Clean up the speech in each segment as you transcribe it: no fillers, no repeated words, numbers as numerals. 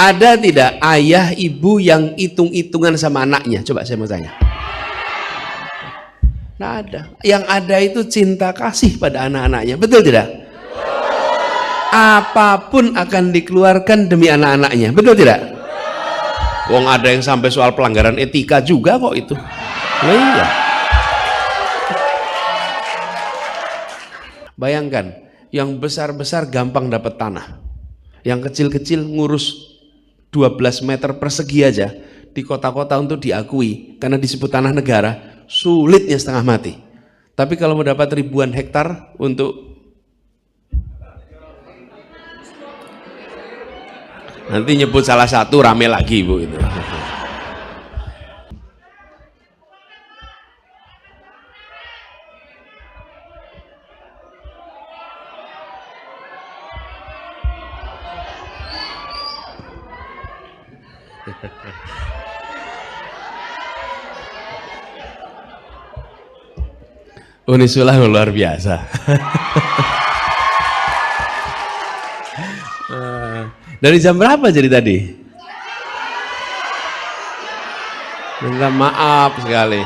Ada tidak ayah ibu yang hitung-hitungan sama anaknya? Coba saya mau tanya. Nggak ada. Yang ada itu cinta kasih pada anak-anaknya. Betul tidak? Apapun akan dikeluarkan demi anak-anaknya. Betul tidak? Wong ada yang sampai soal pelanggaran etika juga kok itu. Nah, iya. Bayangkan, yang besar-besar gampang dapat tanah. Yang kecil-kecil ngurus 12 meter persegi aja di kota-kota untuk diakui karena disebut tanah negara, sulitnya setengah mati. Tapi kalau mau dapat ribuan hektar untuk nanti nyebut salah satu rame lagi Bu itu. Unisulah luar biasa. Dari jam berapa jadi tadi? Minta maaf sekali.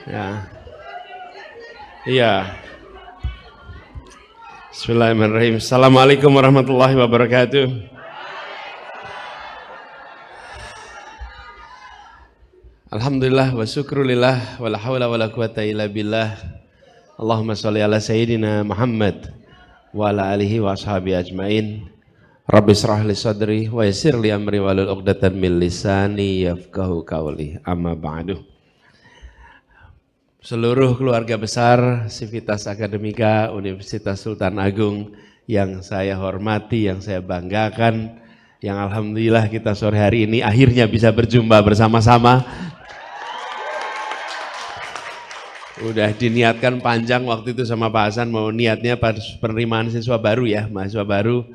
Ya. Iya. Bismillahirrahmanirrahim. Assalamualaikum warahmatullahi wabarakatuh. Alhamdulillah wa syukrulillah wa la hawla wa la quwata illa billah. Allahumma sholli ala sayyidina Muhammad wa ala alihi wa ashabihi ajmain. Rabbi shrah li sadri wa yassir li amri wahlul 'uqdatam min lisani yafqahu qawli. Amma ba'du. Seluruh keluarga besar Civitas Akademika Universitas Sultan Agung yang saya hormati, yang saya banggakan, yang alhamdulillah kita sore hari ini akhirnya bisa berjumpa bersama-sama. Udah diniatkan panjang waktu itu sama Pak Hasan, mau niatnya pada penerimaan siswa baru ya, mahasiswa baru.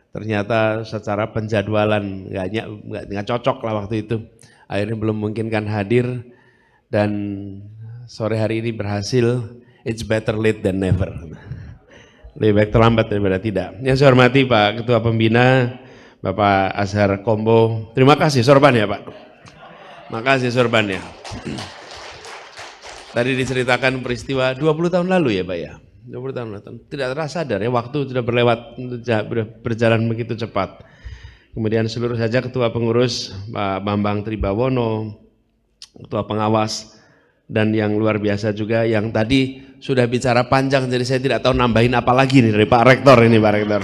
Ternyata secara penjadwalan nggak cocok lah waktu itu. Akhirnya belum memungkinkan hadir dan sore hari ini berhasil. It's better late than never. Lebih baik terlambat daripada tidak. Yang saya hormati Pak Ketua Pembina, Bapak Azhar Kombo. Terima kasih sorban ya Pak. Makasih sorban ya. Tadi diceritakan peristiwa 20 tahun lalu ya Pak ya. 20 tahun lalu. Tidak terasa sadar ya, waktu sudah berjalan begitu cepat. Kemudian seluruh saja Ketua Pengurus Pak Bambang Tribawono, Ketua Pengawas, dan yang luar biasa juga yang tadi sudah bicara panjang, jadi saya tidak tahu nambahin apa lagi nih dari Pak Rektor ini, Pak Rektor.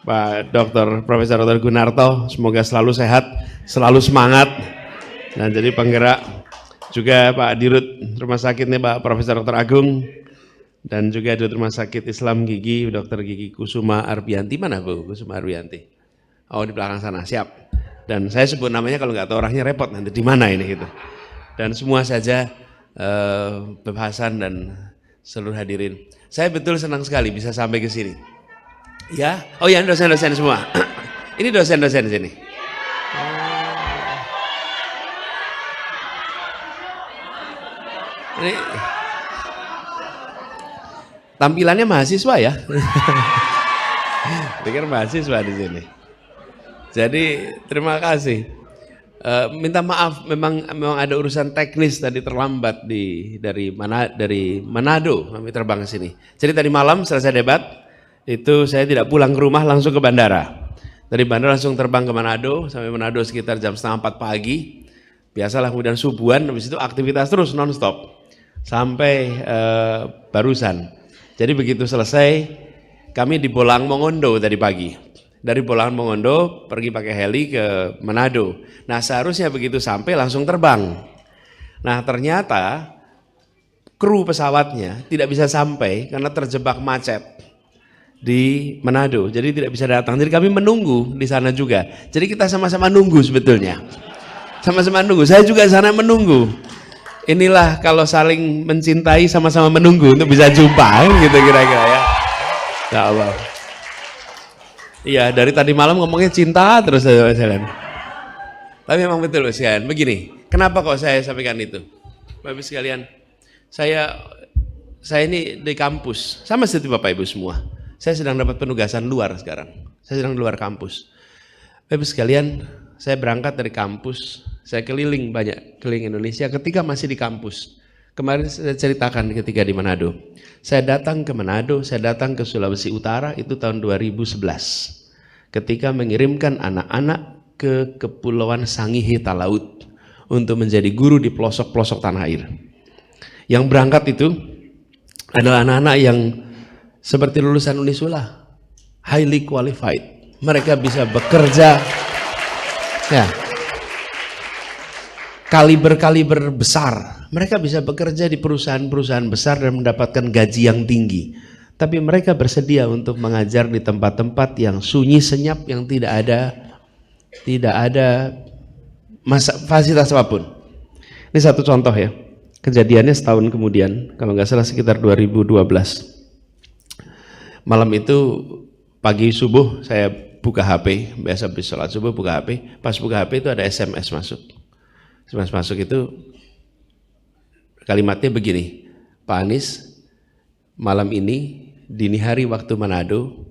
Pak Dr. Profesor Dr. Gunarto, semoga selalu sehat, selalu semangat, dan jadi penggerak. Juga Pak Dirut Rumah Sakitnya Pak Profesor Dr. Agung, dan juga Dirut Rumah Sakit Islam Gigi, Dr. Gigi Kusuma Arbianti. Mana Bu Kusuma Arbianti? Oh di belakang sana, siap. Dan saya sebut namanya kalau nggak tahu orangnya repot nanti di mana ini gitu. Dan semua saja Hasan dan seluruh hadirin. Saya betul senang sekali bisa sampai ke sini. Ya, oh ya dosen-dosen semua. Ini dosen-dosen sini. Ini tampilannya mahasiswa ya. Pikir mahasiswa di sini. Jadi terima kasih. Minta maaf memang ada urusan teknis tadi terlambat dari Manado kami terbang ke sini. Jadi tadi malam selesai debat itu saya tidak pulang ke rumah, langsung ke bandara. Dari bandara langsung terbang ke Manado, sampai Manado sekitar jam 3:30 pagi. Biasalah, kemudian subuhan, habis itu aktivitas terus non-stop sampai barusan. Jadi begitu selesai kami di Bolang Mongondo tadi pagi. Dari Bolang Mongondo pergi pakai heli ke Manado. Nah seharusnya begitu sampai langsung terbang. Nah ternyata kru pesawatnya tidak bisa sampai karena terjebak macet di Manado. Jadi tidak bisa datang. Jadi kami menunggu di sana juga. Jadi kita sama-sama nunggu sebetulnya. Sama-sama nunggu. Saya juga sana menunggu. Inilah kalau saling mencintai sama-sama menunggu untuk bisa jumpa gitu kira-kira ya. Ya Allah. Iya, dari tadi malam ngomongnya cinta terus jalan. Tapi memang betul sekalian. Begini, kenapa kok saya sampaikan itu? Bapak sekalian, saya ini di kampus, sama seperti Bapak Ibu semua. Saya sedang dapat penugasan luar sekarang. Saya sedang di luar kampus. Bapak Ibu sekalian, saya berangkat dari kampus, saya keliling Indonesia ketika masih di kampus. Kemarin saya ceritakan ketika di Manado. Saya datang ke Manado, saya datang ke Sulawesi Utara itu tahun 2011. Ketika mengirimkan anak-anak ke Kepulauan Sangihe Talaut untuk menjadi guru di pelosok-pelosok tanah air. Yang berangkat itu adalah anak-anak yang seperti lulusan Unisula, highly qualified. Mereka bisa bekerja ya, kaliber besar. Mereka bisa bekerja di perusahaan-perusahaan besar dan mendapatkan gaji yang tinggi. Tapi mereka bersedia untuk mengajar di tempat-tempat yang sunyi senyap, yang tidak ada fasilitas apapun. Ini satu contoh ya. Kejadiannya setahun kemudian, kalau nggak salah sekitar 2012. Malam itu pagi subuh saya buka HP, biasa habis sholat subuh buka HP. Pas buka HP itu ada SMS masuk. SMS masuk itu kalimatnya begini, Pak Anies, malam ini dini hari waktu Manado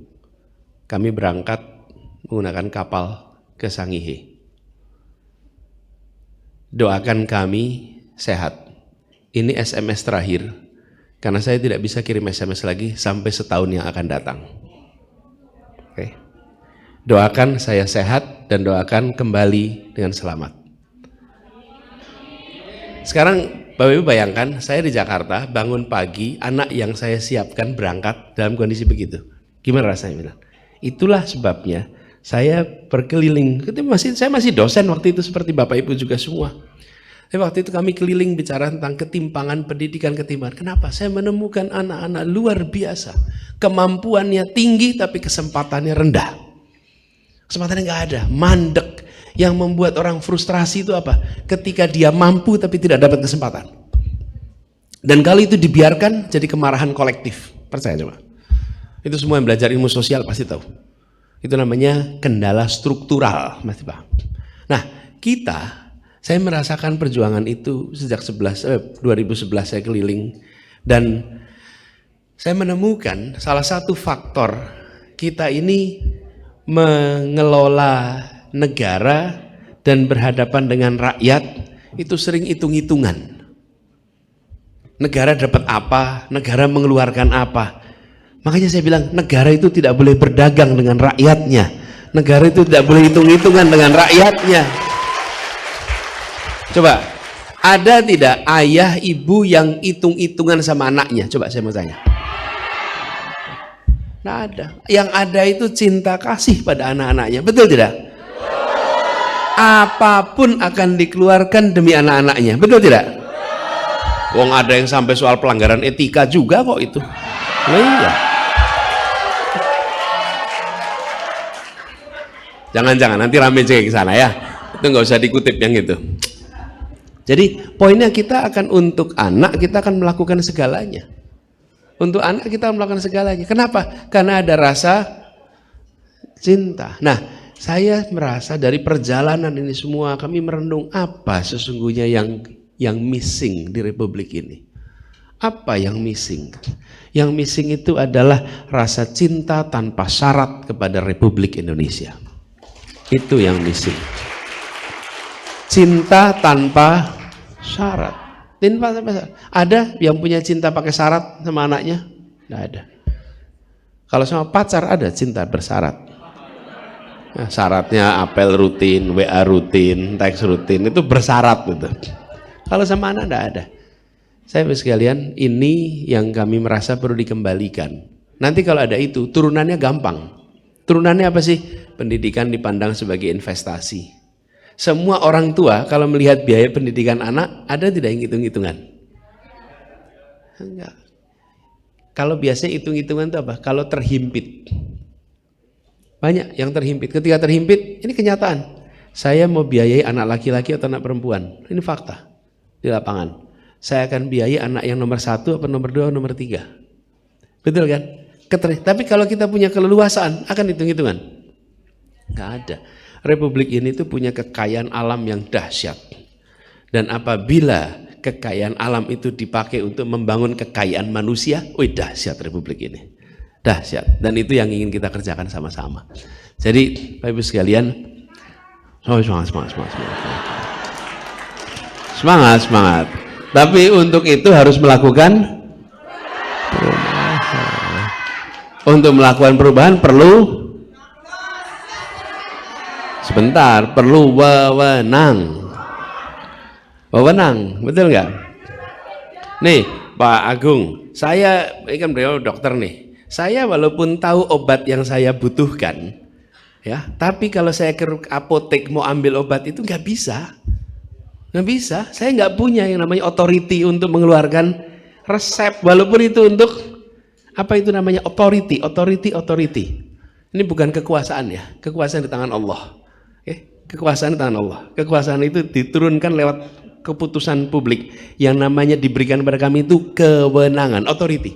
kami berangkat menggunakan kapal ke Sangihe. Doakan kami sehat. Ini SMS terakhir, karena saya tidak bisa kirim SMS lagi sampai setahun yang akan datang. Oke. Doakan saya sehat dan doakan kembali dengan selamat. Sekarang Bapak Ibu bayangkan, saya di Jakarta bangun pagi, anak yang saya siapkan berangkat dalam kondisi begitu. Gimana rasanya? Itulah sebabnya saya berkeliling. Saya masih dosen waktu itu seperti Bapak Ibu juga semua. Waktu itu kami keliling bicara tentang ketimpangan pendidikan. Kenapa? Saya menemukan anak-anak luar biasa. Kemampuannya tinggi tapi kesempatannya rendah. Kesempatannya nggak ada, mandek. Yang membuat orang frustrasi itu apa? Ketika dia mampu tapi tidak dapat kesempatan. Dan kalau itu dibiarkan jadi kemarahan kolektif. Percaya coba. Itu semua yang belajar ilmu sosial pasti tahu. Itu namanya kendala struktural, Mas Pak. Nah, saya merasakan perjuangan itu sejak 2011 saya keliling, dan saya menemukan salah satu faktor kita ini mengelola negara dan berhadapan dengan rakyat itu sering hitung-hitungan. Negara dapat apa, negara mengeluarkan apa. Makanya saya bilang negara itu tidak boleh berdagang dengan rakyatnya. Negara itu tidak boleh hitung-hitungan dengan rakyatnya. Coba, ada tidak ayah ibu yang hitung-hitungan sama anaknya? Coba saya mau tanya. Nggak ada. Yang ada itu cinta kasih pada anak-anaknya. Betul tidak? Apapun akan dikeluarkan demi anak-anaknya. Betul tidak? Wong ada yang sampai soal pelanggaran etika juga kok itu. Nah, iya. Jangan-jangan nanti rame cek ke sana ya. Itu nggak usah dikutip yang itu. Jadi poinnya kita akan untuk anak kita akan melakukan segalanya. Untuk anak kita melakukan segalanya. Kenapa? Karena ada rasa cinta. Nah, saya merasa dari perjalanan ini semua kami merenung apa sesungguhnya yang missing di Republik ini. Apa yang missing? Yang missing itu adalah rasa cinta tanpa syarat kepada Republik Indonesia. Itu yang missing. Cinta tanpa syarat. Ada yang punya cinta pakai syarat sama anaknya? Tidak ada. Kalau sama pacar ada cinta bersyarat. Nah, syaratnya apel rutin, WA rutin, teks rutin, itu bersyarat gitu. Kalau sama anak tidak ada. Saya sekalian, ini yang kami merasa perlu dikembalikan. Nanti kalau ada itu, turunannya gampang. Turunannya apa sih? Pendidikan dipandang sebagai investasi. Semua orang tua kalau melihat biaya pendidikan anak, ada tidak yang hitung-hitungan? Enggak. Kalau biasanya hitung-hitungan itu apa? Kalau terhimpit. Banyak yang terhimpit. Ketika terhimpit, ini kenyataan. Saya mau biayai anak laki-laki atau anak perempuan. Ini fakta di lapangan. Saya akan biayai anak yang nomor 1 atau nomor 2 atau nomor 3. Betul kan? Tapi kalau kita punya keleluasaan, akan hitung-hitungan? Enggak ada. Republik ini tuh punya kekayaan alam yang dahsyat. Dan apabila kekayaan alam itu dipakai untuk membangun kekayaan manusia, dahsyat Republik ini. Dahsyat. Dan itu yang ingin kita kerjakan sama-sama. Jadi Bapak Ibu sekalian, Oh, semangat, semangat, semangat, semangat. Semangat, semangat. Tapi untuk itu harus melakukan perubahan. Untuk melakukan perubahan perlu sebentar, perlu wewenang. Wewenang, betul nggak? Nih, Pak Agung, saya ini kan beliau dokter nih. Saya walaupun tahu obat yang saya butuhkan, ya, tapi kalau saya ke apotek mau ambil obat itu nggak bisa. Nggak bisa, saya nggak punya yang namanya authority untuk mengeluarkan resep, walaupun itu untuk apa itu namanya authority. Ini bukan kekuasaan ya, kekuasaan di tangan Allah. Kekuasaan di tangan Allah. Kekuasaan itu diturunkan lewat keputusan publik. Yang namanya diberikan kepada kami itu kewenangan, authority.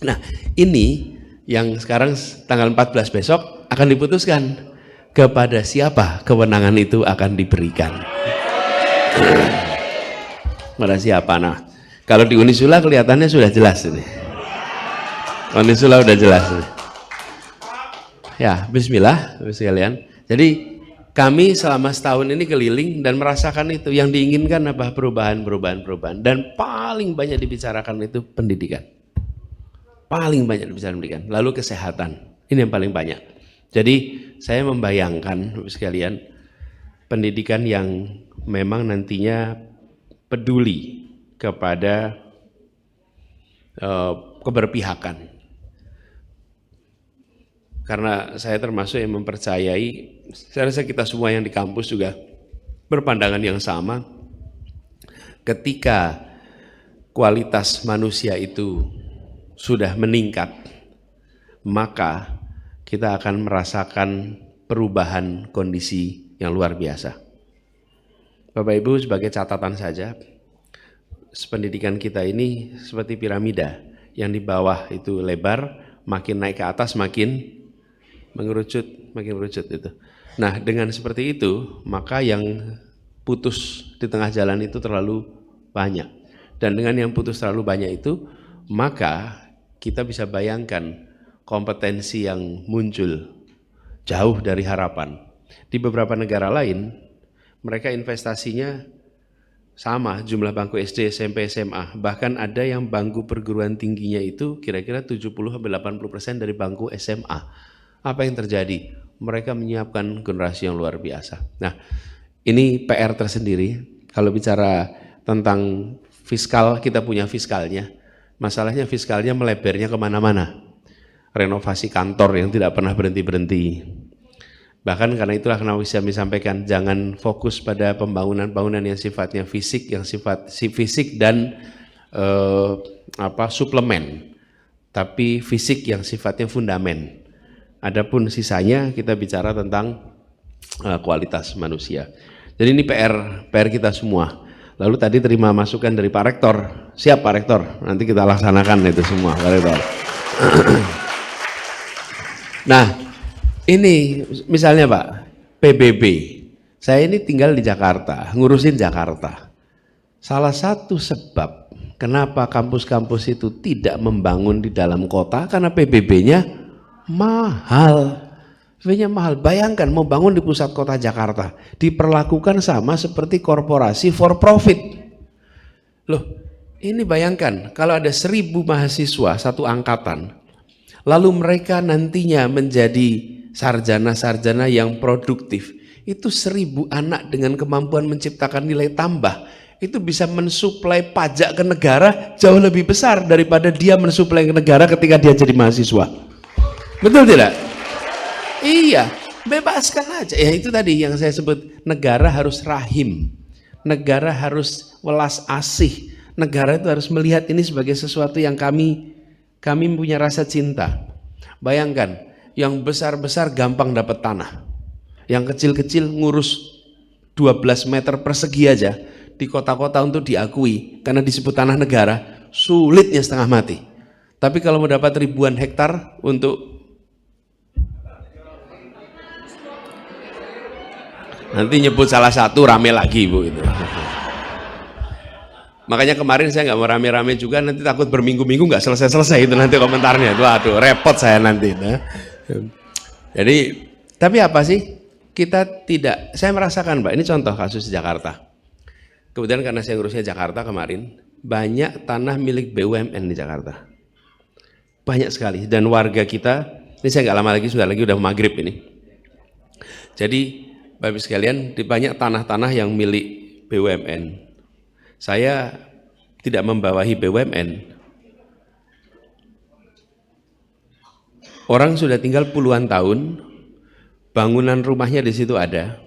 Nah, ini yang sekarang tanggal 14 besok akan diputuskan kepada siapa kewenangan itu akan diberikan. Pada siapa? Nah, kalau di Unisula kelihatannya sudah jelas ini. Unisula sudah jelas ini. Ya, bismillah, sekalian. Jadi kami selama setahun ini keliling dan merasakan itu. Yang diinginkan apa? Perubahan. Dan paling banyak dibicarakan itu pendidikan. Paling banyak dibicarakan pendidikan. Lalu kesehatan. Ini yang paling banyak. Jadi saya membayangkan sekalian pendidikan yang memang nantinya peduli kepada keberpihakan. Karena saya termasuk yang mempercayai, saya rasa kita semua yang di kampus juga berpandangan yang sama, ketika kualitas manusia itu sudah meningkat, maka kita akan merasakan perubahan kondisi yang luar biasa. Bapak Ibu, sebagai catatan saja, pendidikan kita ini seperti piramida, yang di bawah itu lebar, makin naik ke atas makin mengerucut itu. Nah, dengan seperti itu, maka yang putus di tengah jalan itu terlalu banyak. Dan dengan yang putus terlalu banyak itu, maka kita bisa bayangkan kompetensi yang muncul jauh dari harapan. Di beberapa negara lain, mereka investasinya sama jumlah bangku SD, SMP, SMA. Bahkan ada yang bangku perguruan tingginya itu kira-kira 70-80% dari bangku SMA. Apa yang terjadi? Mereka menyiapkan generasi yang luar biasa. Nah, ini PR tersendiri. Kalau bicara tentang fiskal, kita punya fiskalnya. Masalahnya fiskalnya melebarnya kemana-mana. Renovasi kantor yang tidak pernah berhenti-berhenti. Bahkan karena itulah kenapa saya sampaikan, jangan fokus pada pembangunan-bangunan yang sifatnya fisik, fisik dan suplemen, tapi fisik yang sifatnya fundamen. Adapun sisanya kita bicara tentang kualitas manusia. Jadi ini PR kita semua. Lalu tadi terima masukan dari Pak Rektor. Siap Pak Rektor, nanti kita laksanakan itu semua Pak Rektor. Nah, ini misalnya Pak, PBB. Saya ini tinggal di Jakarta, ngurusin Jakarta. Salah satu sebab kenapa kampus-kampus itu tidak membangun di dalam kota karena PBB-nya mahal. PBB-nya mahal. Bayangkan mau bangun di pusat kota Jakarta, diperlakukan sama seperti korporasi for profit. Loh, ini bayangkan kalau ada 1.000 mahasiswa satu angkatan, lalu mereka nantinya menjadi sarjana-sarjana yang produktif, itu 1.000 anak dengan kemampuan menciptakan nilai tambah, itu bisa mensuplai pajak ke negara jauh lebih besar daripada dia mensuplai ke negara ketika dia jadi mahasiswa. Betul tidak? Iya, bebaskan aja. Ya itu tadi yang saya sebut, negara harus rahim, negara harus welas asih, negara itu harus melihat ini sebagai sesuatu yang kami punya rasa cinta. Bayangkan, yang besar-besar gampang dapat tanah, yang kecil-kecil ngurus 12 meter persegi aja di kota-kota untuk diakui karena disebut tanah negara, sulitnya setengah mati. Tapi kalau mau dapat ribuan hektar untuk nanti nyebut salah satu rame lagi Bu itu. Makanya kemarin saya nggak mau rame-rame juga, nanti takut berminggu-minggu nggak selesai-selesai itu nanti komentarnya. Waduh, repot saya nanti. Nah. Jadi, tapi apa sih? kita tidak, saya merasakan Mbak, ini contoh kasus di Jakarta. Kemudian karena saya ngurusnya Jakarta kemarin, banyak tanah milik BUMN di Jakarta. Banyak sekali, dan warga kita, ini saya nggak lama lagi, sudah maghrib ini. Jadi Bapak Ibu sekalian, di banyak tanah-tanah yang milik BUMN. Saya tidak membawahi BUMN. Orang sudah tinggal puluhan tahun, bangunan rumahnya di situ ada.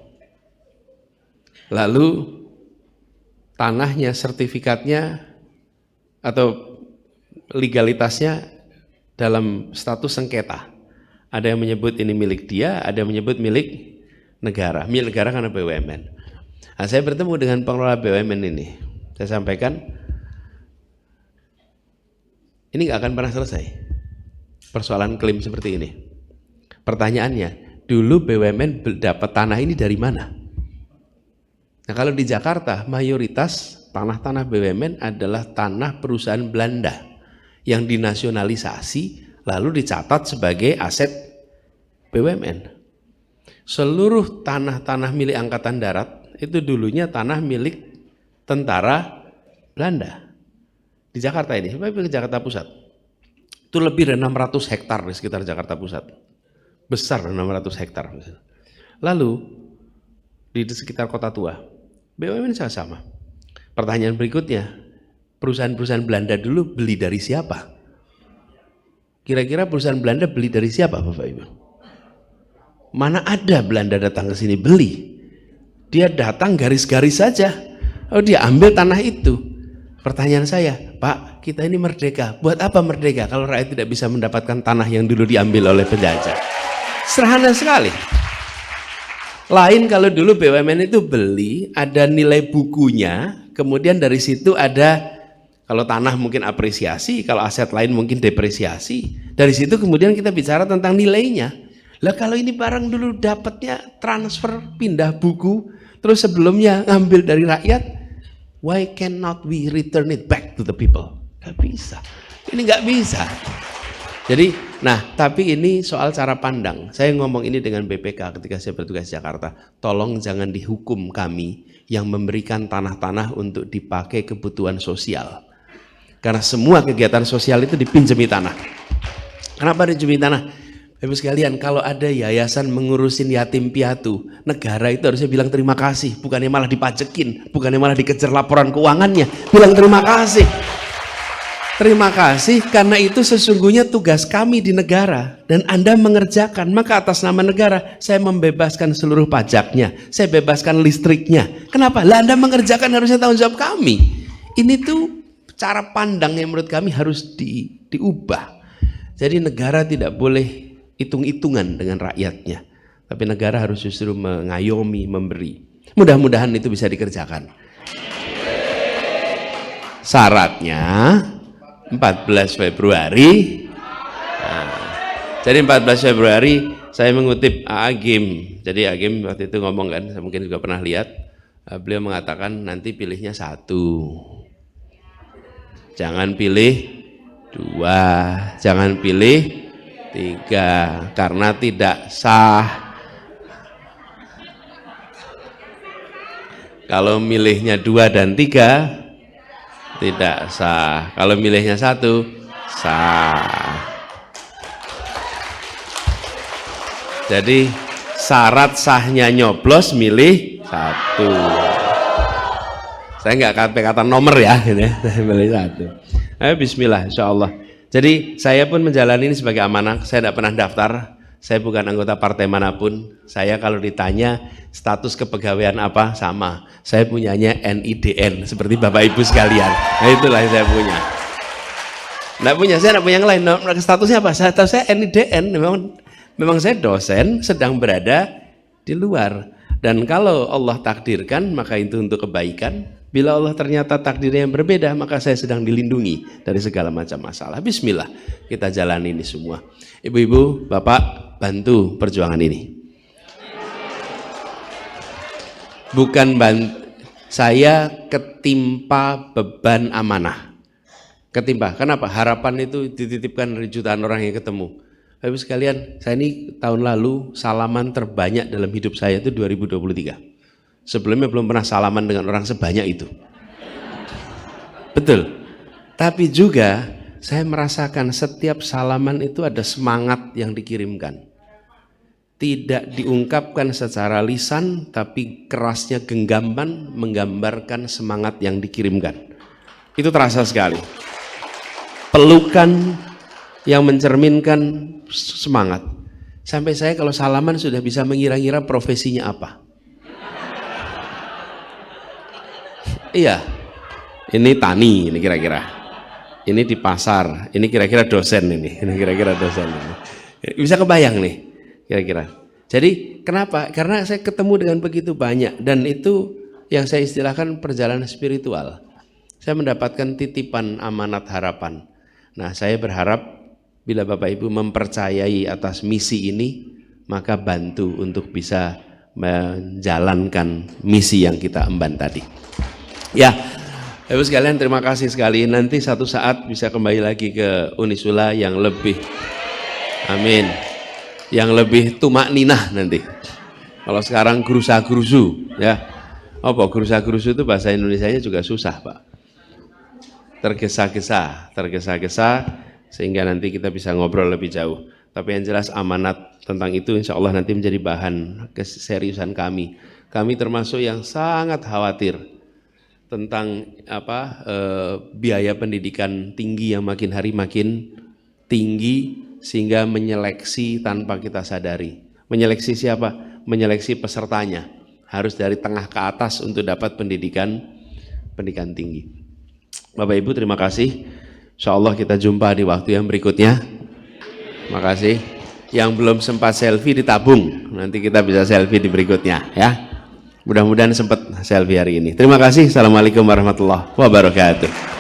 Lalu tanahnya, sertifikatnya atau legalitasnya dalam status sengketa. Ada yang menyebut ini milik dia, ada yang menyebut milik negara. Milik negara karena BUMN. Nah, saya bertemu dengan pengelola BUMN ini. Saya sampaikan, ini nggak akan pernah selesai persoalan klaim seperti ini. Pertanyaannya, dulu BUMN dapat tanah ini dari mana? Nah, kalau di Jakarta, mayoritas tanah-tanah BUMN adalah tanah perusahaan Belanda yang dinasionalisasi lalu dicatat sebagai aset BUMN. Seluruh tanah-tanah milik Angkatan Darat itu dulunya tanah milik tentara Belanda. Di Jakarta ini, sampai ke Jakarta Pusat. Itu lebih dari 600 hektar di sekitar Jakarta Pusat. Besar 600 hektar. Lalu di sekitar Kota Tua, BUMN sama. Pertanyaan berikutnya, perusahaan-perusahaan Belanda dulu beli dari siapa? Kira-kira perusahaan Belanda beli dari siapa Bapak Ibu? Mana ada Belanda datang ke sini beli? Dia datang garis-garis saja. Oh, dia ambil tanah itu. Pertanyaan saya, Pak, kita ini merdeka. Buat apa merdeka kalau rakyat tidak bisa mendapatkan tanah yang dulu diambil oleh penjajah? Sederhana sekali. Lain kalau dulu BUMN itu beli, ada nilai bukunya, kemudian dari situ ada, kalau tanah mungkin apresiasi, kalau aset lain mungkin depresiasi. Dari situ kemudian kita bicara tentang nilainya. Lah kalau ini barang dulu dapatnya transfer, pindah buku, terus sebelumnya ngambil dari rakyat, why cannot we return it back to the people? Gak bisa. Ini gak bisa. Jadi, nah, tapi ini soal cara pandang. Saya ngomong ini dengan BPK ketika saya bertugas di Jakarta. Tolong jangan dihukum kami yang memberikan tanah-tanah untuk dipakai kebutuhan sosial. Karena semua kegiatan sosial itu dipinjemi tanah. Kenapa dipinjemi tanah? Ibu sekalian, kalau ada yayasan mengurusin yatim piatu, negara itu harusnya bilang terima kasih, bukannya malah dipajekin, bukannya malah dikejar laporan keuangannya. Bilang terima kasih. Terima kasih, karena itu sesungguhnya tugas kami di negara dan Anda mengerjakan, maka atas nama negara saya membebaskan seluruh pajaknya, saya bebaskan listriknya. Kenapa? Lah Anda mengerjakan, harusnya tanggung jawab kami. Ini tuh cara pandang yang menurut kami harus diubah. Jadi negara tidak boleh hitung-hitungan dengan rakyatnya, tapi negara harus justru mengayomi, memberi. Mudah-mudahan itu bisa dikerjakan. Syaratnya 14 Februari. Nah, jadi 14 Februari saya mengutip Agim. Jadi Agim waktu itu ngomong kan, saya mungkin juga pernah lihat. Beliau mengatakan nanti pilihnya 1. Jangan pilih 2, jangan pilih 3 karena tidak sah. Kalau milihnya 2 dan 3 tidak sah. Kalau milihnya 1 sah. Jadi syarat sahnya nyoblos milih 1. Saya nggak kata nomor ya, gitu ya. Saya milih 1. Ayo bismillah insyaallah. Jadi saya pun menjalani ini sebagai amanah. Saya tidak pernah daftar. Saya bukan anggota partai manapun. Saya kalau ditanya status kepegawaian apa, sama. Saya punyanya NIDN seperti Bapak Ibu sekalian. Nah itulah yang saya punya. Nggak punya, saya nggak punya yang lain. Statusnya apa? Status saya NIDN. Memang saya dosen sedang berada di luar. Dan kalau Allah takdirkan maka itu untuk kebaikan. Bila Allah ternyata takdirnya yang berbeda, maka saya sedang dilindungi dari segala macam masalah. Bismillah, kita jalani ini semua. Ibu-ibu, bapak, bantu perjuangan ini. Bukan saya ketimpa beban amanah. Ketimpa, kenapa? Harapan itu dititipkan dari jutaan orang yang ketemu. Bapak sekalian, saya ini tahun lalu salaman terbanyak dalam hidup saya itu 2023. Sebelumnya belum pernah salaman dengan orang sebanyak itu. Betul. Tapi juga saya merasakan setiap salaman itu ada semangat yang dikirimkan. Tidak diungkapkan secara lisan, tapi kerasnya genggaman menggambarkan semangat yang dikirimkan. Itu terasa sekali. Pelukan yang mencerminkan semangat. Sampai saya kalau salaman sudah bisa mengira-ngira profesinya apa. Iya, ini tani, ini kira-kira. Ini di pasar, ini kira-kira dosen ini kira-kira dosen ini. Bisa kebayang nih, kira-kira. Jadi kenapa? Karena saya ketemu dengan begitu banyak, dan itu yang saya istilahkan perjalanan spiritual. Saya mendapatkan titipan amanat harapan. Nah, saya berharap bila Bapak Ibu mempercayai atas misi ini, maka bantu untuk bisa menjalankan misi yang kita emban tadi. Ya, Ibu sekalian, terima kasih sekali. Nanti satu saat bisa kembali lagi ke Unisula yang lebih, amin, yang lebih tumak ninah nanti. Kalau sekarang gerusa-gerusu, ya, apa gerusa-gerusu itu bahasa Indonesianya juga susah, Pak. Tergesa-gesa, sehingga nanti kita bisa ngobrol lebih jauh. Tapi yang jelas amanat tentang itu insya Allah nanti menjadi bahan keseriusan kami. Kami termasuk yang sangat khawatir tentang biaya pendidikan tinggi yang makin hari makin tinggi, sehingga menyeleksi tanpa kita sadari. Menyeleksi siapa? Menyeleksi pesertanya. Harus dari tengah ke atas untuk dapat pendidikan tinggi. Bapak Ibu, terima kasih. Insya Allah kita jumpa di waktu yang berikutnya. Terima kasih. Yang belum sempat selfie ditabung, nanti kita bisa selfie di berikutnya, ya. Mudah-mudahan sempat selfie hari ini. Terima kasih. Assalamualaikum warahmatullahi wabarakatuh.